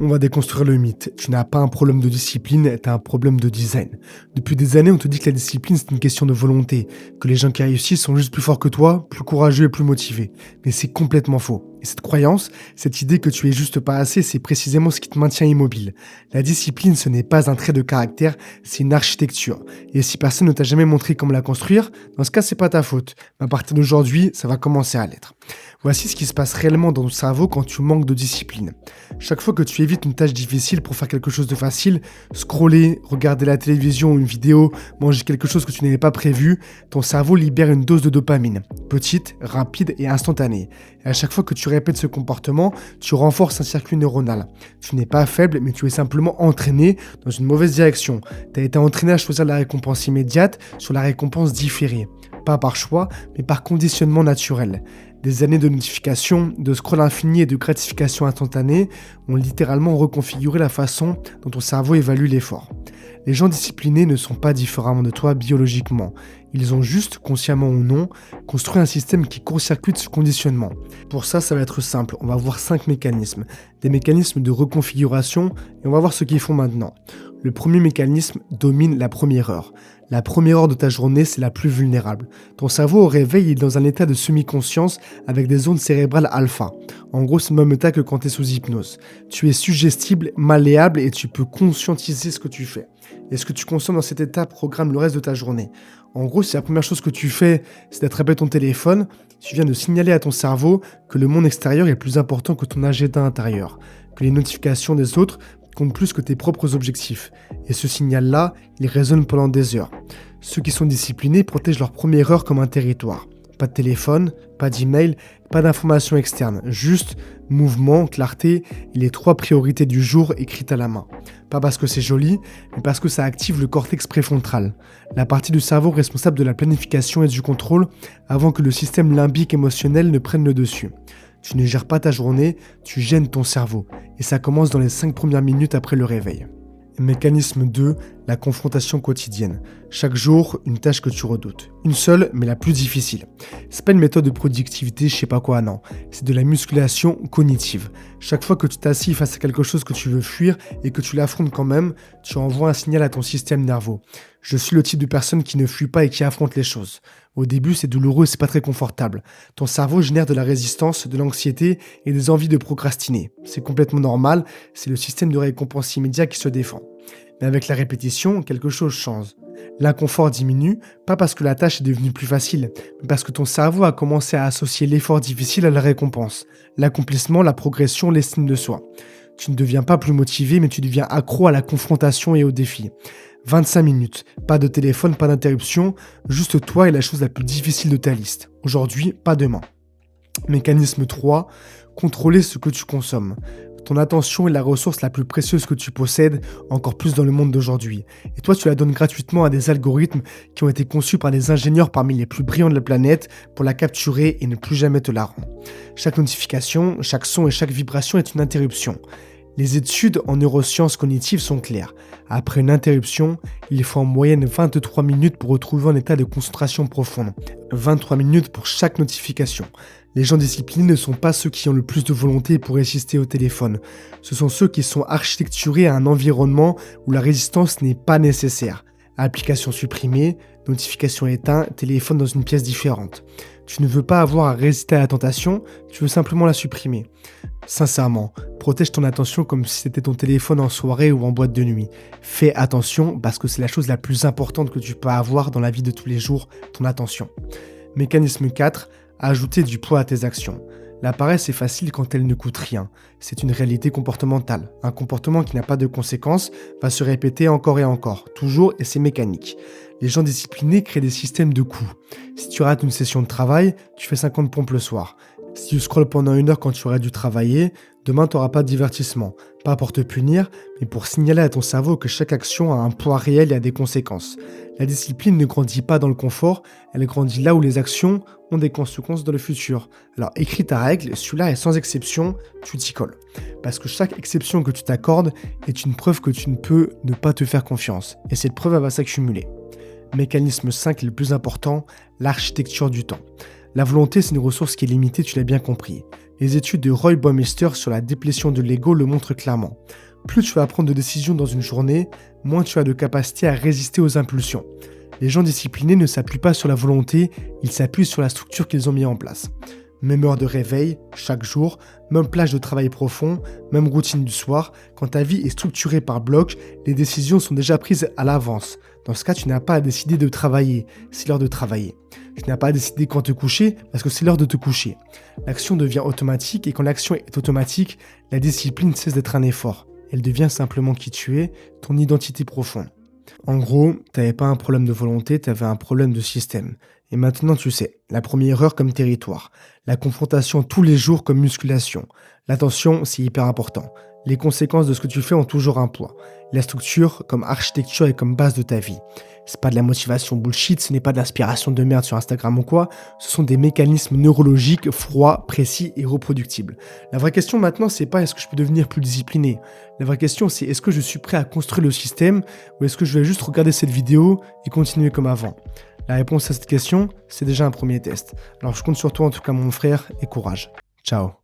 On va déconstruire le mythe. Tu n'as pas un problème de discipline, tu as un problème de design. Depuis des années, on te dit que la discipline, c'est une question de volonté, que les gens qui réussissent sont juste plus forts que toi, plus courageux et plus motivés. Mais c'est complètement faux. Et cette croyance, cette idée que tu es juste pas assez, c'est précisément ce qui te maintient immobile. La discipline, ce n'est pas un trait de caractère, c'est une architecture. Et si personne ne t'a jamais montré comment la construire, dans ce cas, c'est pas ta faute. Mais à partir d'aujourd'hui, ça va commencer à l'être. Voici ce qui se passe réellement dans ton cerveau quand tu manques de discipline. Chaque fois que tu évites une tâche difficile pour faire quelque chose de facile, scroller, regarder la télévision ou une vidéo, manger quelque chose que tu n'avais pas prévu, ton cerveau libère une dose de dopamine, petite, rapide et instantanée. Et à chaque fois que tu répètes ce comportement, tu renforces un circuit neuronal. Tu n'es pas faible, mais tu es simplement entraîné dans une mauvaise direction. Tu as été entraîné à choisir la récompense immédiate sur la récompense différée. Pas par choix, mais par conditionnement naturel. Des années de notifications, de scroll infini et de gratification instantanée ont littéralement reconfiguré la façon dont ton cerveau évalue l'effort. Les gens disciplinés ne sont pas différemment de toi biologiquement. Ils ont juste, consciemment ou non, construit un système qui court-circuite ce conditionnement. Pour ça, ça va être simple. On va voir 5 mécanismes. Des mécanismes de reconfiguration et on va voir ce qu'ils font maintenant. Le premier mécanisme domine la première heure. La première heure de ta journée, c'est la plus vulnérable. Ton cerveau au réveil est dans un état de semi-conscience avec des ondes cérébrales alpha. En gros, c'est le même état que quand tu es sous hypnose. Tu es suggestible, malléable et tu peux conscientiser ce que tu fais. Et ce que tu consommes dans cet état programme le reste de ta journée. En gros, si la première chose que tu fais, c'est d'attraper ton téléphone, tu viens de signaler à ton cerveau que le monde extérieur est plus important que ton agenda intérieur, que les notifications des autres comptent plus que tes propres objectifs. Et ce signal-là, il résonne pendant des heures. Ceux qui sont disciplinés protègent leur première heure comme un territoire. Pas de téléphone, pas d'email, pas d'informations externes. Juste mouvement, clarté et les 3 priorités du jour écrites à la main. Pas parce que c'est joli, mais parce que ça active le cortex préfrontal, la partie du cerveau responsable de la planification et du contrôle avant que le système limbique émotionnel ne prenne le dessus. Tu ne gères pas ta journée, tu gênes ton cerveau. Et ça commence dans les 5 premières minutes après le réveil. Mécanisme 2, la confrontation quotidienne. Chaque jour, une tâche que tu redoutes. Une seule, mais la plus difficile. C'est pas une méthode de productivité, je sais pas quoi, non. C'est de la musculation cognitive. Chaque fois que tu t'assis face à quelque chose que tu veux fuir et que tu l'affrontes quand même, tu envoies un signal à ton système nerveux. Je suis le type de personne qui ne fuit pas et qui affronte les choses. Au début, c'est douloureux et c'est pas très confortable. Ton cerveau génère de la résistance, de l'anxiété et des envies de procrastiner. C'est complètement normal, c'est le système de récompense immédiat qui se défend. Mais avec la répétition, quelque chose change. L'inconfort diminue, pas parce que la tâche est devenue plus facile, mais parce que ton cerveau a commencé à associer l'effort difficile à la récompense, l'accomplissement, la progression, l'estime de soi. Tu ne deviens pas plus motivé, mais tu deviens accro à la confrontation et au défi. 25 minutes, pas de téléphone, pas d'interruption, juste toi et la chose la plus difficile de ta liste. Aujourd'hui, pas demain. Mécanisme 3, contrôler ce que tu consommes. Ton attention est la ressource la plus précieuse que tu possèdes, encore plus dans le monde d'aujourd'hui. Et toi, tu la donnes gratuitement à des algorithmes qui ont été conçus par des ingénieurs parmi les plus brillants de la planète pour la capturer et ne plus jamais te la rendre. Chaque notification, chaque son et chaque vibration est une interruption. Les études en neurosciences cognitives sont claires. Après une interruption, il faut en moyenne 23 minutes pour retrouver un état de concentration profonde. 23 minutes pour chaque notification. Les gens disciplinés ne sont pas ceux qui ont le plus de volonté pour résister au téléphone. Ce sont ceux qui sont architecturés à un environnement où la résistance n'est pas nécessaire. Application supprimée, notification éteinte, téléphone dans une pièce différente. Tu ne veux pas avoir à résister à la tentation, tu veux simplement la supprimer. Sincèrement, protège ton attention comme si c'était ton téléphone en soirée ou en boîte de nuit. Fais attention parce que c'est la chose la plus importante que tu peux avoir dans la vie de tous les jours, ton attention. Mécanisme 4, ajouter du poids à tes actions. La paresse est facile quand elle ne coûte rien. C'est une réalité comportementale. Un comportement qui n'a pas de conséquences va se répéter encore et encore, toujours, et c'est mécanique. Les gens disciplinés créent des systèmes de coûts. Si tu rates une session de travail, tu fais 50 pompes le soir. Si tu scrolles pendant 1 heure quand tu aurais dû travailler, demain tu n'auras pas de divertissement. Pas pour te punir, mais pour signaler à ton cerveau que chaque action a un poids réel et a des conséquences. La discipline ne grandit pas dans le confort, elle grandit là où les actions ont des conséquences dans le futur. Alors écris ta règle, celui-là est sans exception, tu t'y colles. Parce que chaque exception que tu t'accordes est une preuve que tu ne peux ne pas te faire confiance. Et cette preuve elle va s'accumuler. Mécanisme 5 le plus important, l'architecture du temps. La volonté, c'est une ressource qui est limitée, tu l'as bien compris. Les études de Roy Baumeister sur la déplétion de l'ego le montrent clairement. Plus tu vas prendre de décisions dans une journée, moins tu as de capacité à résister aux impulsions. Les gens disciplinés ne s'appuient pas sur la volonté, ils s'appuient sur la structure qu'ils ont mis en place. Même heure de réveil, chaque jour, même plage de travail profond, même routine du soir. Quand ta vie est structurée par bloc, les décisions sont déjà prises à l'avance. Dans ce cas, tu n'as pas à décider de travailler, c'est l'heure de travailler. Tu n'as pas à décider quand te coucher, parce que c'est l'heure de te coucher. L'action devient automatique et quand l'action est automatique, la discipline cesse d'être un effort. Elle devient simplement qui tu es, ton identité profonde. En gros, tu n'avais pas un problème de volonté, tu avais un problème de système. Et maintenant, tu sais, la première heure comme territoire, la confrontation tous les jours comme musculation. L'attention, c'est hyper important. Les conséquences de ce que tu fais ont toujours un poids. La structure comme architecture et comme base de ta vie. C'est pas de la motivation bullshit, ce n'est pas de l'inspiration de merde sur Instagram ou quoi. Ce sont des mécanismes neurologiques froids, précis et reproductibles. La vraie question maintenant, c'est pas est-ce que je peux devenir plus discipliné. La vraie question, c'est est-ce que je suis prêt à construire le système ou est-ce que je vais juste regarder cette vidéo et continuer comme avant. La réponse à cette question, c'est déjà un premier test. Alors je compte sur toi en tout cas mon frère et courage. Ciao.